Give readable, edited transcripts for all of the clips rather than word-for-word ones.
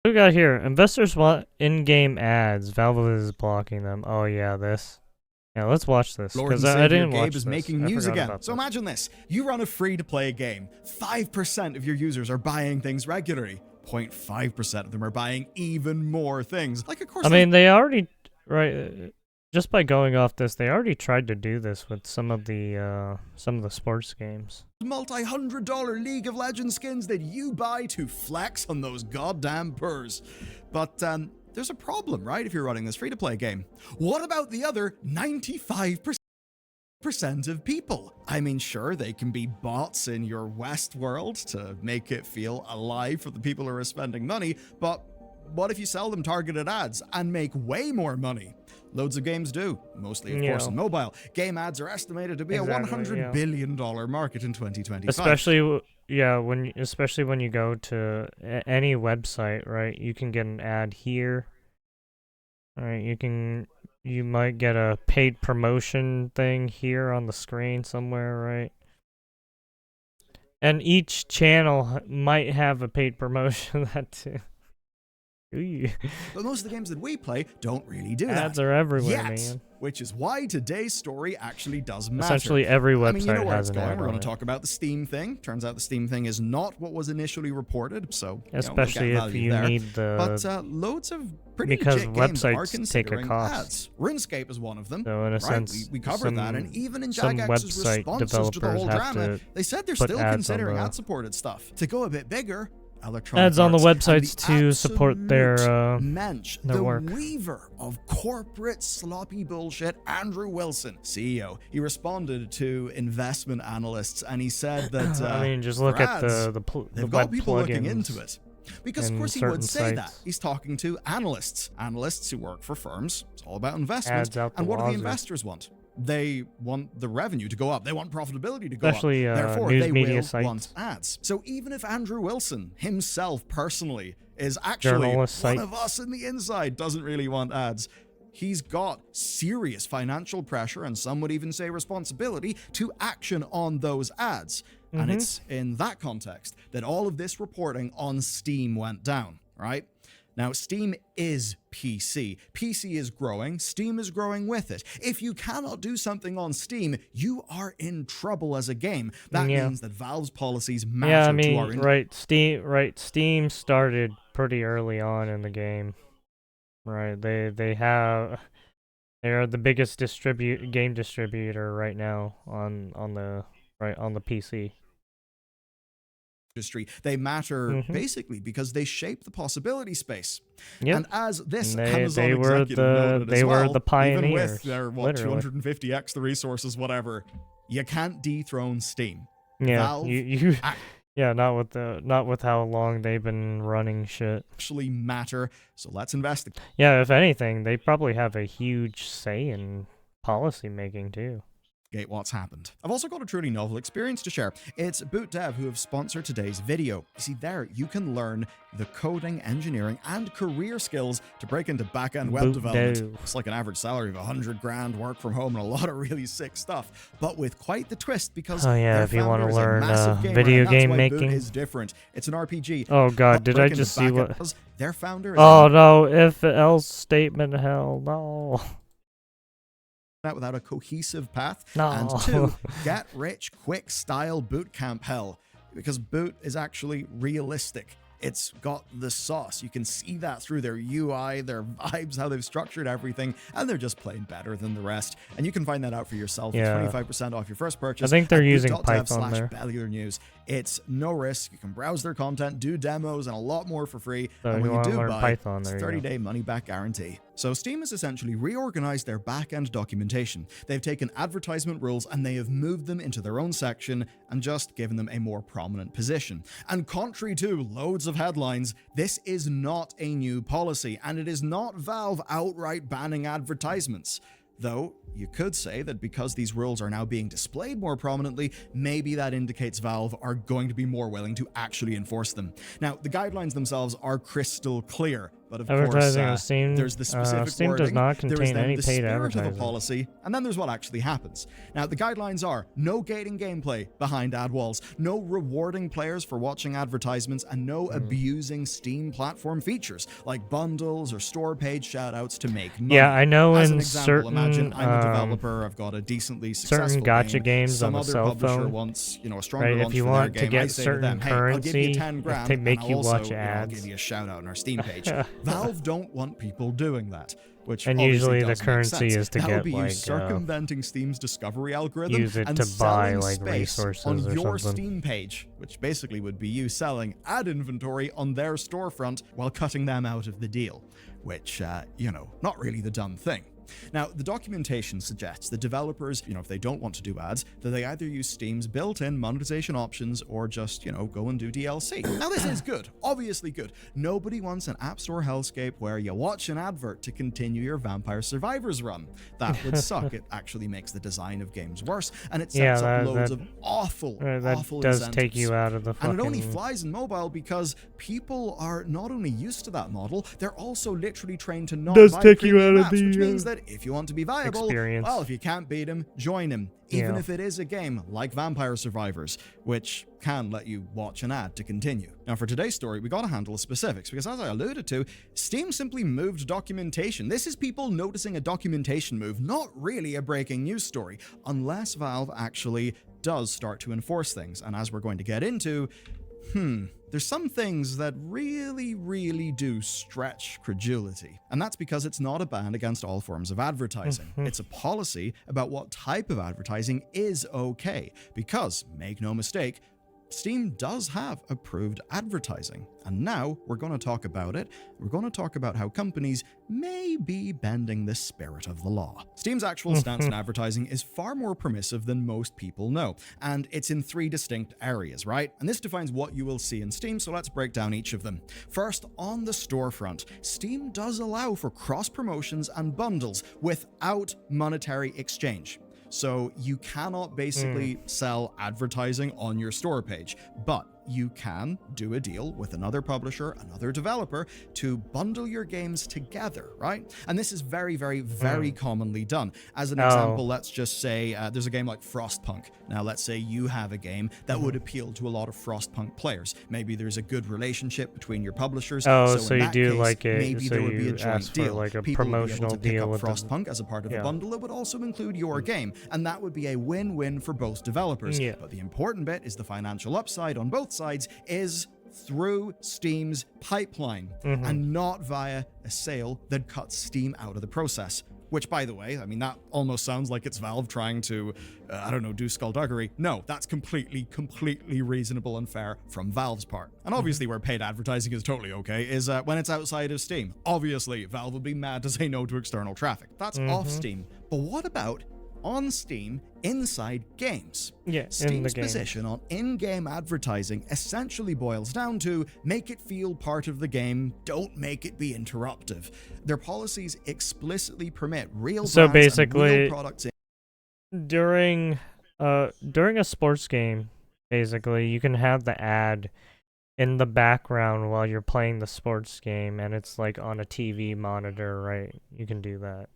we got here? Investors want in-game ads. Valve is blocking them. Oh yeah, this. Yeah, let's watch this Lord and because I Savior didn't watch Gabe is this. making I news forgot again. about So this. imagine this. You run a free-to-play game. 5% of your users are buying things regularly. 0.5% of them are buying even more things. Like, of course, I mean, they already just by going off this, they already tried to do this with some of the sports games. multi-$100 League of Legends skins that you buy to flex on those goddamn purrs. But there's a problem, right, if you're running this free-to-play game. What about the other 95% of people? I mean, sure, they can be bots in your West world to make it feel alive for the people who are spending money, but what if you sell them targeted ads and make way more money? Loads of games do, mostly, of course, in mobile. Game ads are estimated to be a $100 billion market in 2025. Especially when you go to any website, right? You can get an ad here. All right, you might get a paid promotion thing here on the screen somewhere, right? And each channel might have a paid promotion that too. But most of the games that we play don't really do that. Ads are everywhere, yet, man. Which is why today's story actually does matter. Essentially every website I mean, you know where has it's an going. ad We're on going to it. talk about the Steam thing. Turns out the Steam thing is not what was initially reported, so especially we'll if get you value there. need the But loads of pretty because legit games are websites take a considering cost. ads. RuneScape is one of them. So in a right? sense, we covered that, and even in some Jagex's website responses to the developers whole have drama, to they said they're put still ads on considering the- ad-supported stuff. To go a bit bigger, Electronic ads on the Arts and websites to support absolute their mensch, their the work. weaver of corporate sloppy bullshit, Andrew Wilson, CEO. He responded to investment analysts and he said that I mean, just look for at ads, the they've web got people looking plugins into it. Because of and course he would certain say that. sites. He's talking to analysts who work for firms. It's all about investment. Ads out the And what do the wazoo. investors want? They want the revenue to go up. They want profitability to go Especially, up. Therefore, news they media will sites. want ads. So even if Andrew Wilson himself personally is actually Journalist one sites. of us in the inside, doesn't really want ads, he's got serious financial pressure, and some would even say responsibility, to action on those ads. And it's in that context that all of this reporting on Steam went down, right? Now, Steam is PC. PC is growing. Steam is growing with it. If you cannot do something on Steam, you are in trouble as a game. That means that Valve's policies matter Yeah, I mean, to our Steam started pretty early on in the game. Right. They are the biggest game distributor right now on the PC. industry. They matter basically because they shape the possibility space. Yep. And as this And Amazon they were executive noted they as were well, the even with pioneers, their literally. 250x the resources, whatever, you can't dethrone Steam. Yeah, Valve yeah, not with how long they've been running shit. actually matter. So let's investigate. Yeah, if anything, they probably have a huge say in policy making too. What's happened. I've also got a truly novel experience to share. It's Boot Dev who have sponsored today's video. You see, there you can learn the coding, engineering, and career skills to break into back-end web Boot development. Dev. It's like an average salary of 100 grand, work from home, and a lot of really sick stuff, but with quite the twist because Oh, yeah, their if you founder wanna is a learn, massive gamer, video and that's game why Boot making. is different. It's an RPG. Oh god, But did I break into just see back-end what? because their founder is Oh no, if else statement, hell no. out without a cohesive path, No. and 2, get rich quick style boot camp hell, because boot is actually realistic. It's got the sauce. You can see that through their UI, their vibes, how they've structured everything, and they're just plain better than the rest. And you can find that out for yourself. Yeah. It's 25% off your first purchase. I think they're at using boot.dev/Bellular Python there. News. It's no risk. You can browse their content, do demos, and a lot more for free. So and if when you you wanna do learn buy, Python, it's there you go. 30-day money-back guarantee. So Steam has essentially reorganized their back-end documentation. They've taken advertisement rules and they have moved them into their own section and just given them a more prominent position. And contrary to loads of headlines, this is not a new policy, and it is not Valve outright banning advertisements. Though, you could say that because these rules are now being displayed more prominently, maybe that indicates Valve are going to be more willing to actually enforce them. Now, the guidelines themselves are crystal clear. But of course, Advertising on Steam. there's the specific Steam does wording, not there is contain then any the paid spirit of a advertising. policy, and then there's what actually happens. Now, the guidelines are no gating gameplay behind ad walls, no rewarding players for watching advertisements, and no abusing Steam platform features like bundles or store page shoutouts to make money. Yeah, I know As in an example, certain imagine I'm a developer, I've got a decently successful certain gacha game. games Some on the other cell publisher phone, wants, a stronger right? launch If you for want their to game. I get say to them, certain hey, I'll give you currency, 10 grand, if they make and you I'll also, watch I'll ads. give you a shout out on our Steam page. Valve don't want people doing that. Which And obviously usually the does make currency sense. is to That get, would be you like, circumventing Steam's discovery algorithm use it and to buy, selling like, space resources on or your something. Steam page, which basically would be you selling ad inventory on their storefront while cutting them out of the deal, which, not really the dumb thing. Now, the documentation suggests that developers, if they don't want to do ads, that they either use Steam's built-in monetization options or just, go and do DLC. Now, this is good, obviously good. Nobody wants an App Store hellscape where you watch an advert to continue your Vampire Survivors run. That would suck. It actually makes the design of games worse, and it sets up loads of awful does take you out of the fucking... And it only flies in mobile because people are not only used to that model, they're also literally trained to not buy premium maps, which means that if you want to be viable, experience. well, if you can't beat him, join him. Even Yeah. if it is a game like Vampire Survivors, which can let you watch an ad to continue. Now, for today's story, we gotta handle the specifics, because as I alluded to, Steam simply moved documentation. This is people noticing a documentation move, not really a breaking news story, unless Valve actually does start to enforce things. And as we're going to get into, there's some things that really, really do stretch credulity. And that's because it's not a ban against all forms of advertising. It's a policy about what type of advertising is okay. Because, make no mistake, Steam does have approved advertising. And now we're going to talk about it. We're going to talk about how companies may be bending the spirit of the law. Steam's actual stance on advertising is far more permissive than most people know. And it's in 3 distinct areas, right? And this defines what you will see in Steam, so let's break down each of them. First, on the storefront, Steam does allow for cross-promotions and bundles without monetary exchange. So you cannot basically sell advertising on your store page, but you can do a deal with another publisher, another developer, to bundle your games together, right? And this is very, very, very commonly done. As an example, let's just say there's a game like Frostpunk. Now, let's say you have a game that would appeal to a lot of Frostpunk players. Maybe there's a good relationship between your publishers. So in you that do case, like a, maybe so there would be a you joint ask deal. for like a People would be able promotional to pick deal up with Frostpunk as a part of a bundle. It would also include your game, and that would be a win-win for both developers. But the important bit is the financial upside on both sides is through Steam's pipeline and not via a sale that cuts Steam out of the process. Which, by the way, I mean, that almost sounds like it's Valve trying to, do skullduggery. No, that's completely reasonable and fair from Valve's part. And obviously where paid advertising is totally okay is when it's outside of Steam. Obviously, Valve would be mad to say no to external traffic. That's off Steam. But what about on Steam inside games? Steam's position on in-game advertising essentially boils down to make it feel part of the game, don't make it be interruptive. Their policies explicitly permit real brands and real products during a sports game, basically, you can have the ad in the background while you're playing the sports game, and it's like on a TV monitor, right? You can do that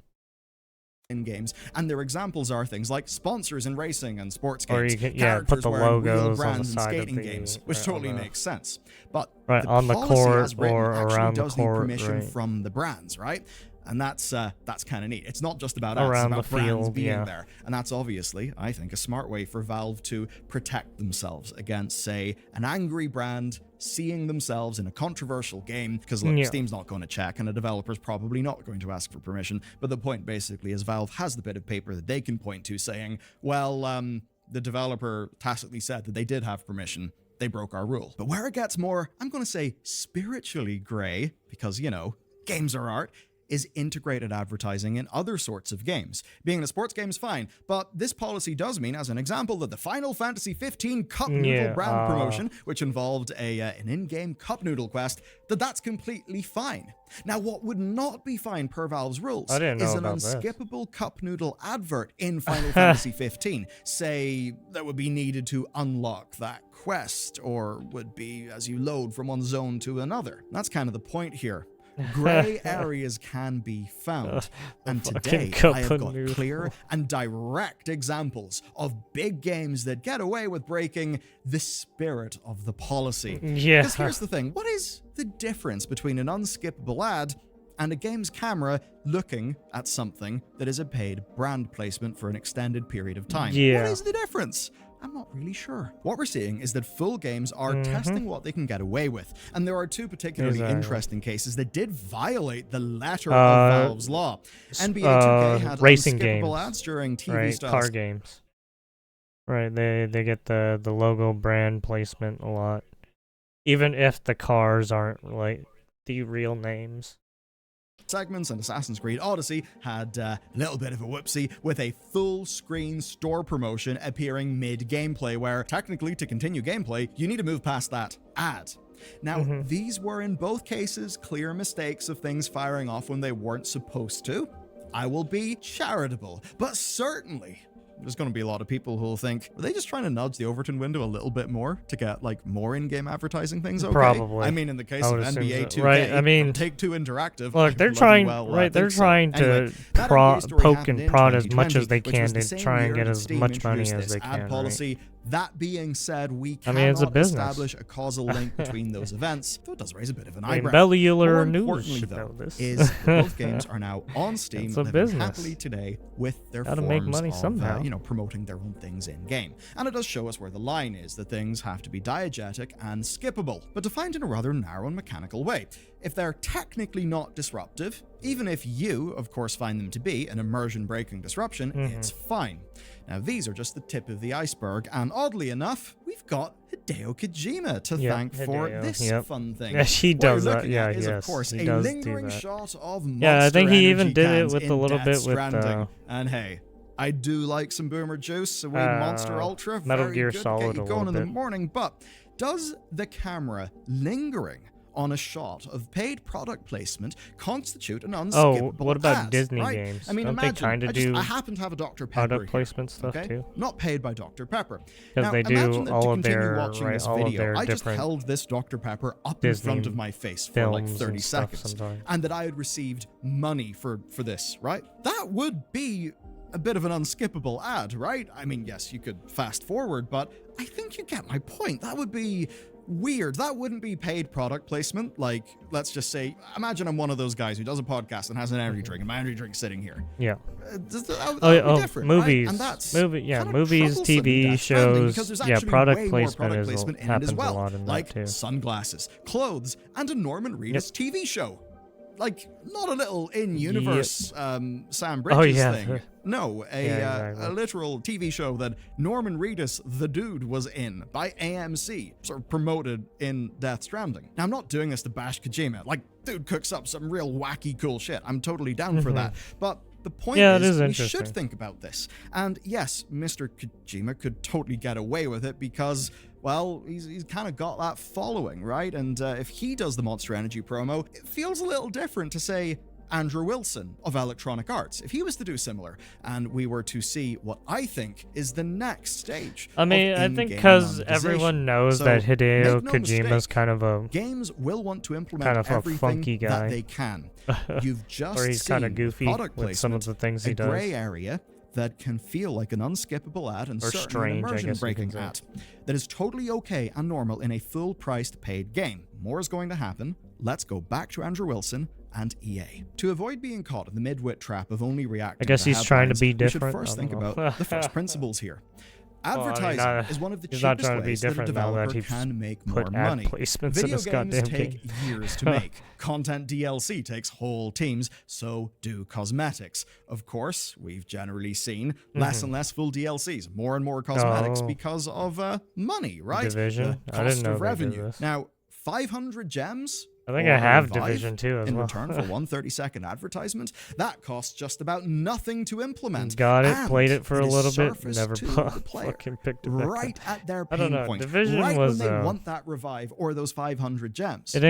in games, and their examples are things like sponsors in racing and sports games, or you can characters put the wearing real logos brands on the in side skating of the, games, which totally makes sense. But on the policy court as written or actually around the does court, need permission from the brands, right? And that's kind of neat. It's not just about around it's about the brands field, being there. And that's obviously, I think, a smart way for Valve to protect themselves against, say, an angry brand seeing themselves in a controversial game, because look, Steam's not going to check, and a developer's probably not going to ask for permission. But the point basically is Valve has the bit of paper that they can point to saying, well, the developer tacitly said that they did have permission. They broke our rule. But where it gets more, I'm going to say, spiritually gray, because, games are art, is integrated advertising in other sorts of games. Being in a sports game is fine, but this policy does mean, as an example, that the Final Fantasy 15 Cup Noodle brand promotion, which involved an in-game cup noodle quest, that's completely fine. Now, what would not be fine per Valve's rules is an unskippable cup noodle advert in Final Fantasy 15, say, that would be needed to unlock that quest, or would be as you load from one zone to another. That's kind of the point here. Gray areas can be found. And fucking today, cup I have of got noodle. clear and direct examples of big games that get away with breaking the spirit of the policy. Yeah. Because here's the thing, what is the difference between an unskippable ad and a game's camera looking at something that is a paid brand placement for an extended period of time? Yeah. What is the difference? I'm not really sure. What we're seeing is that full games are testing what they can get away with. And there are two particularly interesting cases that did violate the letter of Valve's law. NBA 2K had racing unskippable games, ads during TV right? styles. Car games. Right, they get the logo brand placement a lot. Even if the cars aren't like the real names. Segments, and Assassin's Creed Odyssey had a little bit of a whoopsie with a full screen store promotion appearing mid-gameplay, where technically to continue gameplay, you need to move past that ad. Now, these were in both cases clear mistakes of things firing off when they weren't supposed to. I will be charitable, but certainly there's going to be a lot of people who will think, are they just trying to nudge the Overton window a little bit more to get like more in-game advertising things? Okay. Probably. I mean, in the case of NBA 2K, right? I mean, Take-Two Interactive. Look, they're trying, they're trying to poke and prod as much as they can to try and get as much money as they can. Right? That being said, we I mean, it's a cannot business. establish a causal link between those events, though it does raise a bit of an I mean, eyebrow. Bellular More News importantly, should though, know this. is that both games are now on Steam, It's a living business. happily today with their Gotta forms make money of, somehow. promoting their own things in-game. And it does show us where the line is, that things have to be diegetic and skippable, but defined in a rather narrow and mechanical way. If they're technically not disruptive, even if you, of course, find them to be an immersion-breaking disruption, it's fine. Now, these are just the tip of the iceberg, and oddly enough, we've got Hideo Kojima to thank for this fun thing. Yeah, he does that. Yeah, is, yes, of course, he a does lingering do that. shot of Yeah, I think he even Monster did it Energy with a cans little in bit Death with, Stranding. And hey, I do like some Boomer Juice, a wee Monster Ultra, Metal very Gear good, Solid get you a going little in the bit. morning, but does the camera lingering on a shot of paid product placement constitute an unskippable what about ad, Disney right? games? I mean, Don't they imagine, kinda do I happen to have a Dr. Pepper product here, placement stuff okay? too? Not paid by Dr. Pepper. Because Now, they imagine do that all to of continue their watching this all of video, their I just different held this Dr. Pepper up Disney in front of my face for like films 30 and stuff seconds, sometimes. and that I had received money for this, right? That would be a bit of an unskippable ad, right? I mean, yes, you could fast forward, but I think you get my point. That would be weird. That wouldn't be paid product placement. Like, let's just say, imagine I'm one of those guys who does a podcast and has an energy drink, and my energy drink's sitting here. Yeah. That would be different, movies. right? And that's movies, kind of TV troublesome because shows. there's Yeah, actually product way more placement product is placement in it happens as well, a lot in like that too. sunglasses, clothes, and a Norman Reedus TV show. Like, not a little in-universe Sam Bridges thing. No, a literal TV show that Norman Reedus, the dude, was in by AMC, sort of promoted in Death Stranding. Now, I'm not doing this to bash Kojima. Like, dude cooks up some real wacky cool shit. I'm totally down for that. But the point is we should think about this. And yes, Mr. Kojima could totally get away with it because, well, he's kind of got that following, right? And if he does the Monster Energy promo, it feels a little different to say Andrew Wilson of Electronic Arts. If he was to do similar, and we were to see what I think is the next stage. I mean, I think because everyone knows that Hideo Kojima's kind of a games will want to implement kind of a everything funky guy. that they can. You've just or he's kind of goofy with some of the things he does. A gray area that can feel like an unskippable ad and certainly an immersion-breaking ad that is totally okay and normal in a full-priced paid game. More is going to happen. Let's go back to Andrew Wilson and EA. To avoid being caught in the mid-wit trap of only reacting I guess to he's trying to be we should different. first think about the first principles here. Advertising is one of the cheapest ways that a developer can make more money. Video games take years to make. Content DLC takes whole teams, so do cosmetics. Of course, we've generally seen less and less full DLCs, more and more cosmetics because of money, right? Division? The I didn't cost know of they did revenue. this. Now, 500 gems? I think I have Division 2 as in well. return for one 30-second advertisement, that costs just about nothing to implement. Got it, and played it for a little bit, surfaced never to the player fucking picked it back right up. at their I don't pain know, point, Division right was, when they want that revive or those 500 gems. It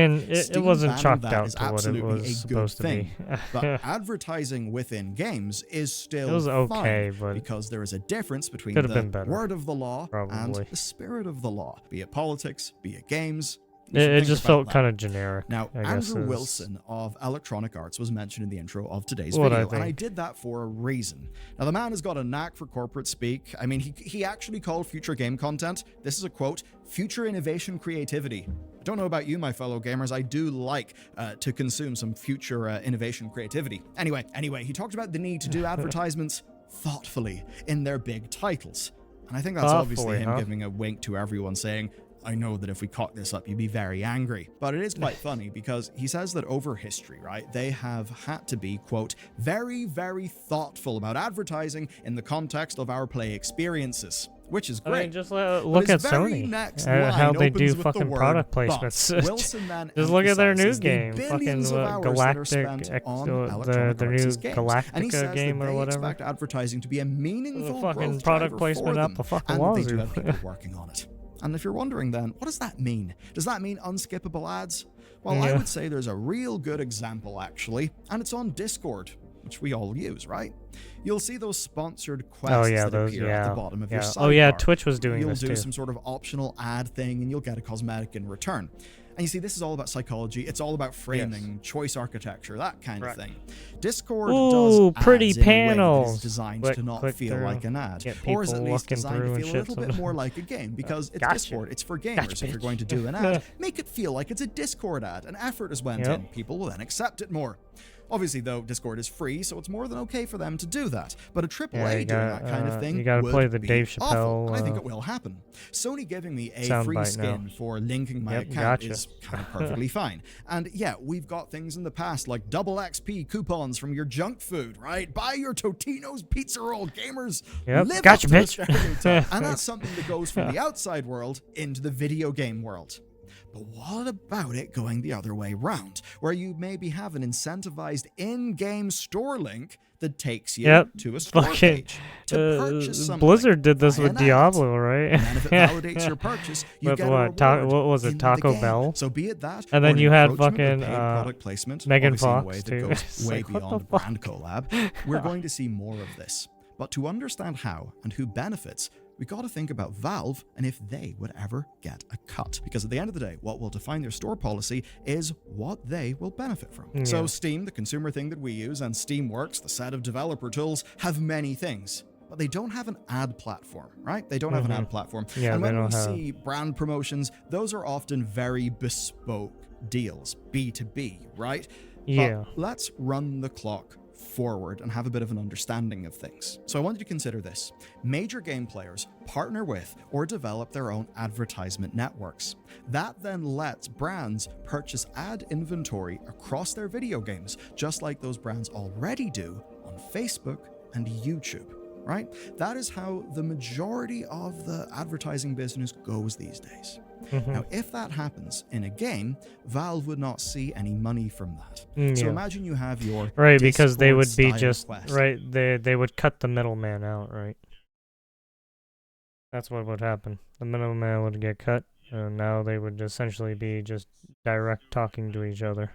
wasn't Steam chalked banning out that is to what it absolutely was a good supposed to thing, be. but advertising within games is still It was okay, fine but because there is a difference between could have the been better, word of the law probably. and the spirit of the law. Be it politics, be it games, You should It think just about felt that. kind of generic. Now, I guess Andrew is Wilson of Electronic Arts was mentioned in the intro of today's what video, I and I think. did that for a reason. Now, the man has got a knack for corporate speak. I mean, he actually called future game content, this is a quote, future innovation creativity. I don't know about you, my fellow gamers, I do like to consume some future innovation creativity. Anyway, he talked about the need to do advertisements thoughtfully in their big titles. And I think that's obviously him giving a wink to everyone saying, I know that if we cock this up, you'd be very angry. But it is quite funny because he says that over history, right, they have had to be, quote, very, very thoughtful about advertising in the context of our play experiences. Which is great. I mean, just look at Sony. How they do fucking product placements. Just look at their new game. Fucking Galactic, their new Galactica game or whatever. Expect advertising to be a meaningful fucking product placement up the fucking wazoo. And they do wazoo. have people working on it. And if you're wondering then, what does that mean? Does that mean unskippable ads? Well, I would say there's a real good example actually, and it's on Discord, which we all use, right? You'll see those sponsored quests that appear at the bottom of your sidebar. Oh yeah, Twitch was doing this too. You'll do some sort of optional ad thing and you'll get a cosmetic in return. And you see, this is all about psychology. It's all about framing, choice architecture, that kind of thing. Discord does pretty ads in a way that panels. is designed to not feel like an ad, or is at least designed to feel a little bit more like a game, because it's Discord, it's for gamers. If you're going to do an ad, make it feel like it's a Discord ad. An effort is went in. People will then accept it more. Obviously, though, Discord is free, so it's more than okay for them to do that. But a AAA doing that kind of thing you gotta play the Dave Chappelle. And I think it will happen. Sony giving me a free skin for linking my account is kind of perfectly fine. And yeah, we've got things in the past like double XP coupons from your junk food, right? Buy your Totino's pizza roll, gamers. Live up to the stereotype. And that's something that goes from the outside world into the video game world. But what about it going the other way round, where you maybe have an incentivized in-game store link that takes you to a store page to purchase something? Blizzard did this with Diablo, right? And then if it validates your purchase, you get a reward. What was it, Taco Bell? So be it that, and then you had fucking product placement, Megan Fox too. That goes way beyond brand collab. We're going to see more of this. But to understand how and who benefits, we got to think about Valve and if they would ever get a cut. Because at the end of the day, what will define their store policy is what they will benefit from. Yeah. So Steam, the consumer thing that we use, and Steamworks, the set of developer tools, have many things. But they don't have an ad platform, right? They don't have an ad platform. Yeah, and when we see brand promotions, those are often very bespoke deals, B2B, right? Yeah. But let's run the clock forward and have a bit of an understanding of things. So I want you to consider this. Major game players partner with or develop their own advertisement networks. That then lets brands purchase ad inventory across their video games, just like those brands already do on Facebook and YouTube, right? That is how the majority of the advertising business goes these days. Now, if that happens in a game, Valve would not see any money from that. So imagine you have your because they would be just quest. They would cut the middleman out, right? That's what would happen. The middleman would get cut, and now they would essentially be just direct talking to each other.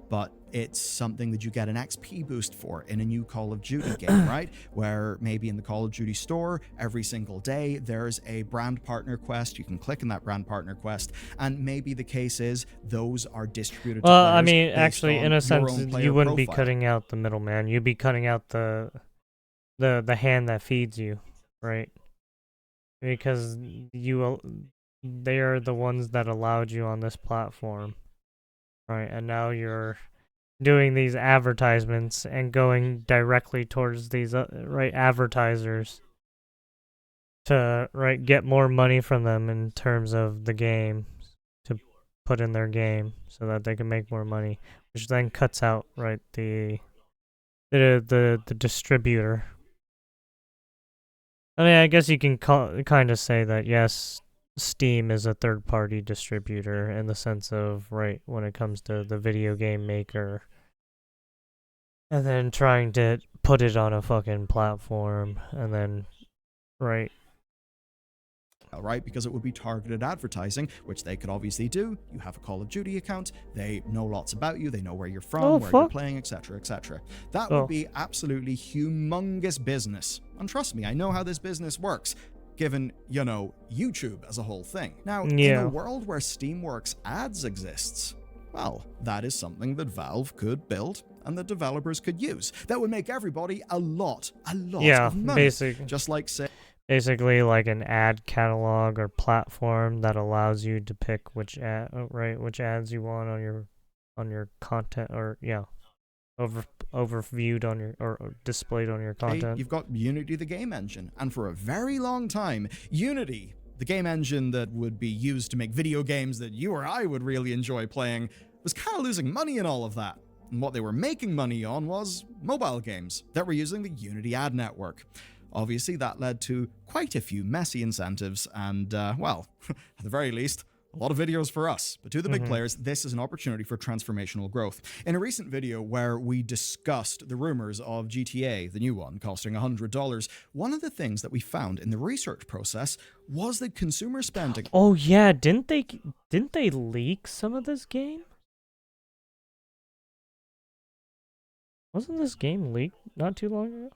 But it's something that you get an XP boost for in a new Call of Duty game, right? Where maybe in the Call of Duty store, every single day, there's a brand partner quest. You can click on that brand partner quest, and maybe the case is those are distributed to players. I mean, actually, in a sense, you wouldn't be cutting out the middleman. You'd be cutting out the hand that feeds you, right? Because they are the ones that allowed you on this platform. Right, and now you're doing these advertisements and going directly towards these advertisers to get more money from them in terms of the game to put in their game so that they can make more money, which then cuts out the distributor. I mean, I guess you can kind of say that yes, Steam is a third-party distributor in the sense of, when it comes to the video game maker, and then trying to put it on a fucking platform, and then, right, because it would be targeted advertising, which they could obviously do. You have a Call of Duty account, they know lots about you, they know where you're from, where you're playing, etc., etc. That would be absolutely humongous business. And trust me, I know how this business works. given, you know, YouTube as a whole thing. Now, in a Yeah. world where Steamworks Ads exists, well, that is something that Valve could build and the developers could use. That would make everybody a lot Yeah, of money. basic. Just like, say, Basically, like an ad catalog or platform that allows you to pick which which ads you want on your content, or yeah, overviewed on your, or displayed on your content. you've got Unity, the game engine. And for a very long time, Unity, the game engine that would be used to make video games that you or I would really enjoy playing, was kind of losing money in all of that. And what they were making money on was mobile games that were using the Unity ad network. Obviously, that led to quite a few messy incentives and, well, at the very least, a lot of videos for us. But to the big players, this is an opportunity for transformational growth. In a recent video where we discussed the rumors of GTA, the new one, costing $100, one of the things that we found in the research process was that consumer spending... Oh yeah, didn't they leak some of this game? Wasn't this game leaked not too long ago?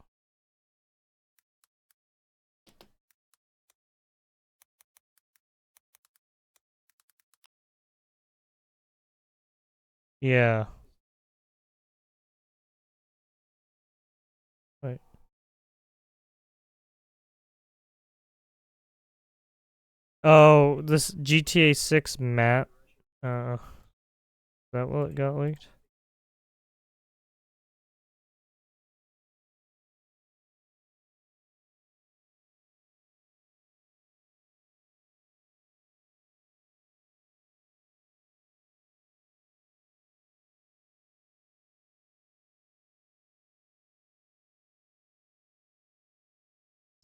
Yeah. Wait. Oh, this GTA 6 map. Is that what got leaked?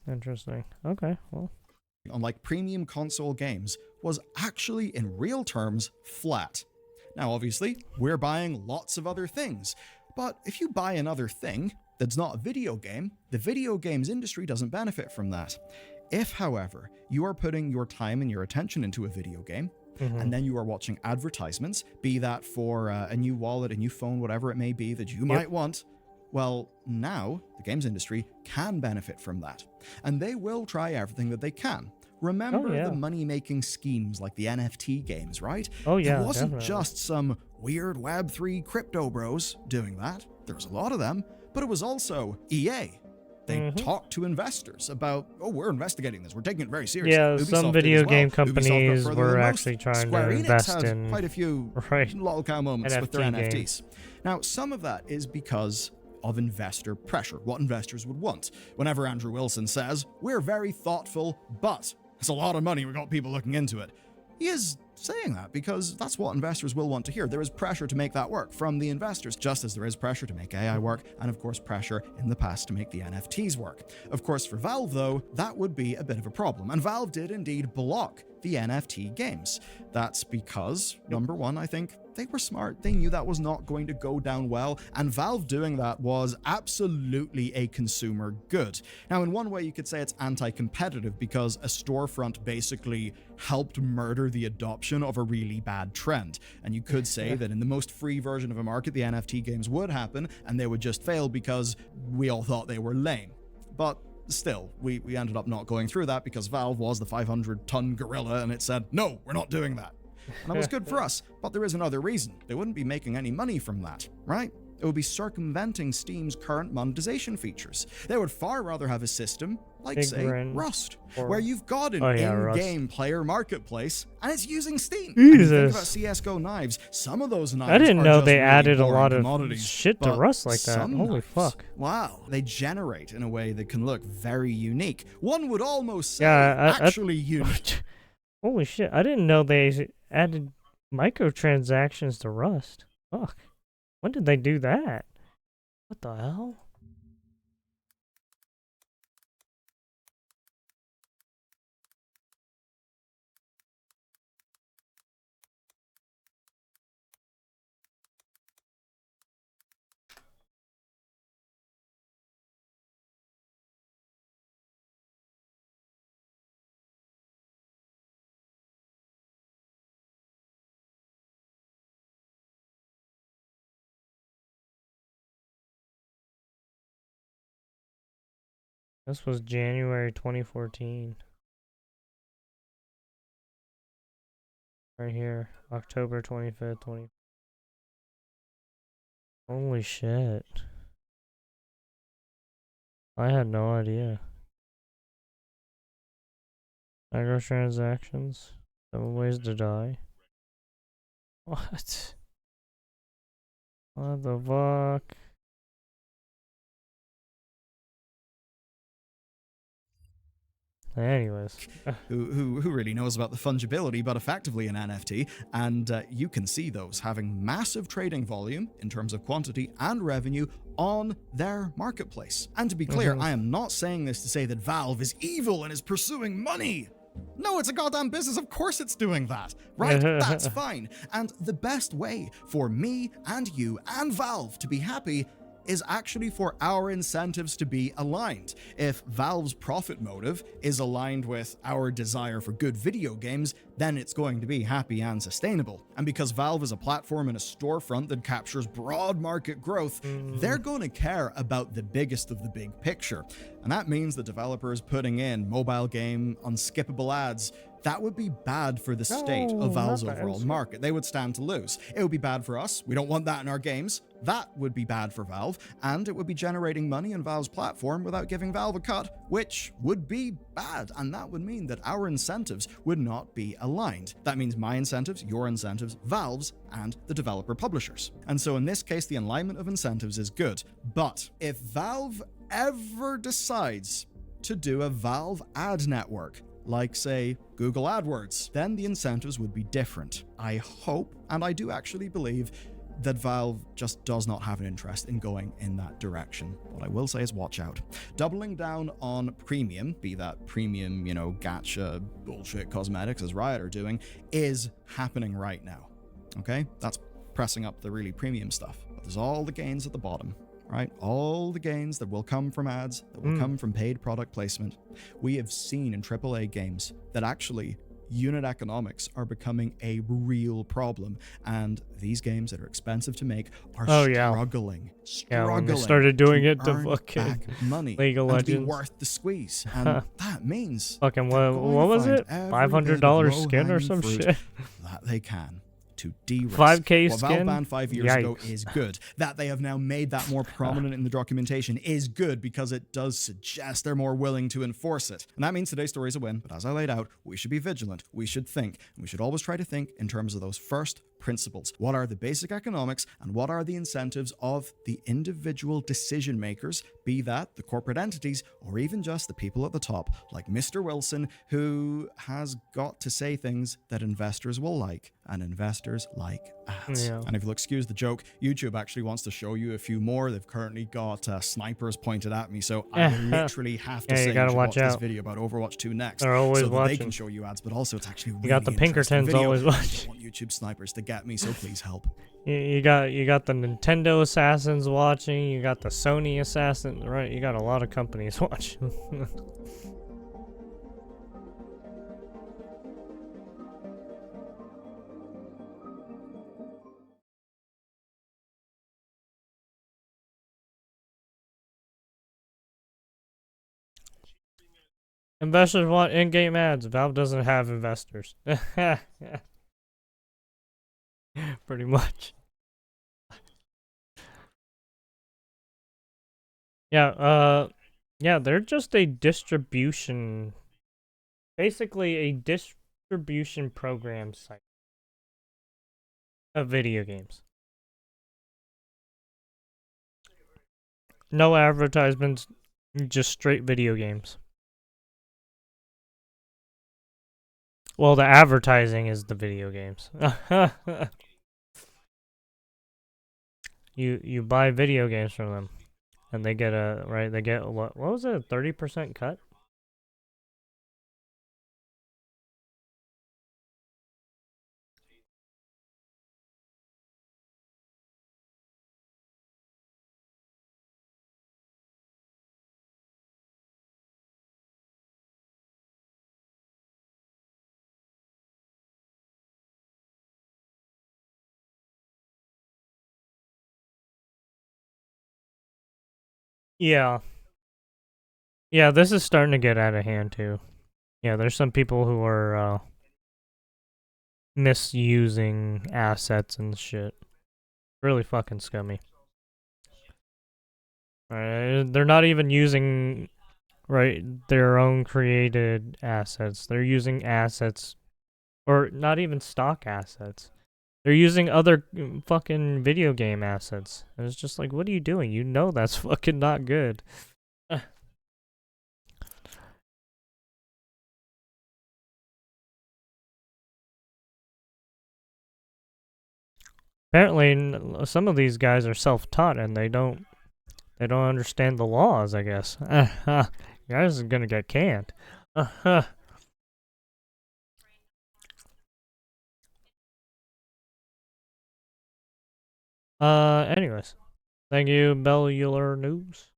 Interesting. Okay, well. unlike premium console games, was actually in real terms flat. Now, obviously, we're buying lots of other things, but if you buy another thing that's not a video game, the video games industry doesn't benefit from that. If, however, you are putting your time and your attention into a video game, and then you are watching advertisements, be that for a new wallet, a new phone, whatever it may be that you might want, well, now the games industry can benefit from that. And they will try everything that they can. Remember the money-making schemes like the NFT games, right? Oh yeah, It wasn't definitely. just some weird Web3 crypto bros doing that. There was a lot of them, but it was also EA. They talked to investors about, oh, we're investigating this. We're taking it very seriously. Yeah, Ubisoft some did video as well. game Ubisoft got companies further were than actually most. trying Square to Enix invest had in quite a few lolcow moments with their NFT NFTs. games. Now, some of that is because of investor pressure, what investors would want. Whenever Andrew Wilson says, we're very thoughtful, but it's a lot of money, we've got people looking into it. He is saying that because that's what investors will want to hear. There is pressure to make that work from the investors, just as there is pressure to make AI work, and of course pressure in the past to make the NFTs work. Of course, for Valve though, that would be a bit of a problem, and Valve did indeed block the NFT games. That's because, number one, I think they were smart. They knew that was not going to go down well, and Valve doing that was absolutely a consumer good. Now, in one way, you could say it's anti-competitive because a storefront basically helped murder the adoption of a really bad trend. And you could say that in the most free version of a market, the NFT games would happen, and they would just fail because we all thought they were lame. But still, we ended up not going through that because Valve was the 500-ton gorilla and it said, no, we're not doing that. And that was good for us, but there is another reason. They wouldn't be making any money from that, right? It would be circumventing Steam's current monetization features. They would far rather have a system like, say, Rust, where you've got an in-game player marketplace and it's using Steam. And you think about CSGO knives, some of those knives I didn't know they really added a lot of commodities, shit to Rust like that. Holy knives, fuck. wow, they generate in a way that can look very unique. One would almost say actually unique. Holy shit, I didn't know they added microtransactions to Rust. Fuck. When did they do that? What the hell? This was January 2014. Right here, October 25th, 20. Holy shit. I had no idea. Microtransactions. 7 ways to die. What? What the fuck? Anyways. Who really knows about the fungibility, but effectively an NFT, and you can see those having massive trading volume in terms of quantity and revenue on their marketplace. And to be clear, I am not saying this to say that Valve is evil and is pursuing money. No, it's a goddamn business. Of course it's doing that, right? That's fine. And the best way for me and you and Valve to be happy is actually for our incentives to be aligned. If Valve's profit motive is aligned with our desire for good video games, then it's going to be happy and sustainable. And because Valve is a platform and a storefront that captures broad market growth, they're going to care about the biggest of the big picture. And that means the developers putting in mobile game unskippable ads, that would be bad for the state of Valve's overall market. They would stand to lose. It would be bad for us. We don't want that in our games. That would be bad for Valve, and it would be generating money on Valve's platform without giving Valve a cut, which would be bad, and that would mean that our incentives would not be aligned. That means my incentives, your incentives, Valve's, and the developer publishers. And so in this case, the alignment of incentives is good. But if Valve ever decides to do a Valve ad network, like, say, Google AdWords, then the incentives would be different. I hope, and I do actually believe, that Valve just does not have an interest in going in that direction. What I will say is watch out. Doubling down on premium, be that premium, gacha bullshit cosmetics as Riot are doing, is happening right now. Okay? That's pressing up the really premium stuff. But there's all the gains at the bottom. Right? All the gains that will come from ads, that will come from paid product placement. We have seen in AAA games that actually unit economics are becoming a real problem, and these games that are expensive to make are struggling when they started doing it to fucking back money League of and Legends. to be worth the squeeze. And that means fucking what was it? $500 skin or some shit that they can to de-risk. 5K what skin? Valve banned 5 years ago is good. That they have now made that more prominent in the documentation is good, because it does suggest they're more willing to enforce it. And that means today's story is a win, but as I laid out, we should be vigilant, we should think, and we should always try to think in terms of those first principles. What are the basic economics and what are the incentives of the individual decision makers, be that the corporate entities or even just the people at the top, like Mr. Wilson, who has got to say things that investors will like, and investors like ads. And if you'll excuse the joke, YouTube actually wants to show you a few more. They've currently got snipers pointed at me, so I literally have to say you should watch this video about Overwatch 2 next. They're always so that watching. they can show you ads, but also it's actually really you got the Pinkertons video. always watching. I want YouTube snipers to get me, so please help. You got the Nintendo assassins watching. You got the Sony assassins, right? You got a lot of companies watching. Investors want in-game ads. Valve doesn't have investors. Pretty much. Yeah, they're just a distribution, basically a distribution program site of video games. No advertisements, just straight video games. Well, the advertising is the video games. You buy video games from them, and they get they get what was it, 30% cut? Yeah. Yeah, this is starting to get out of hand too. Yeah, there's some people who are misusing assets and shit. Really fucking scummy. They're not even using right their own created assets. They're using assets or not even stock assets. They're using other fucking video game assets. And it's just like, what are you doing? You know that's fucking not good. Apparently, some of these guys are self-taught and they don't understand the laws. I guess. You guys are gonna get canned. Anyways, thank you, Bellular News.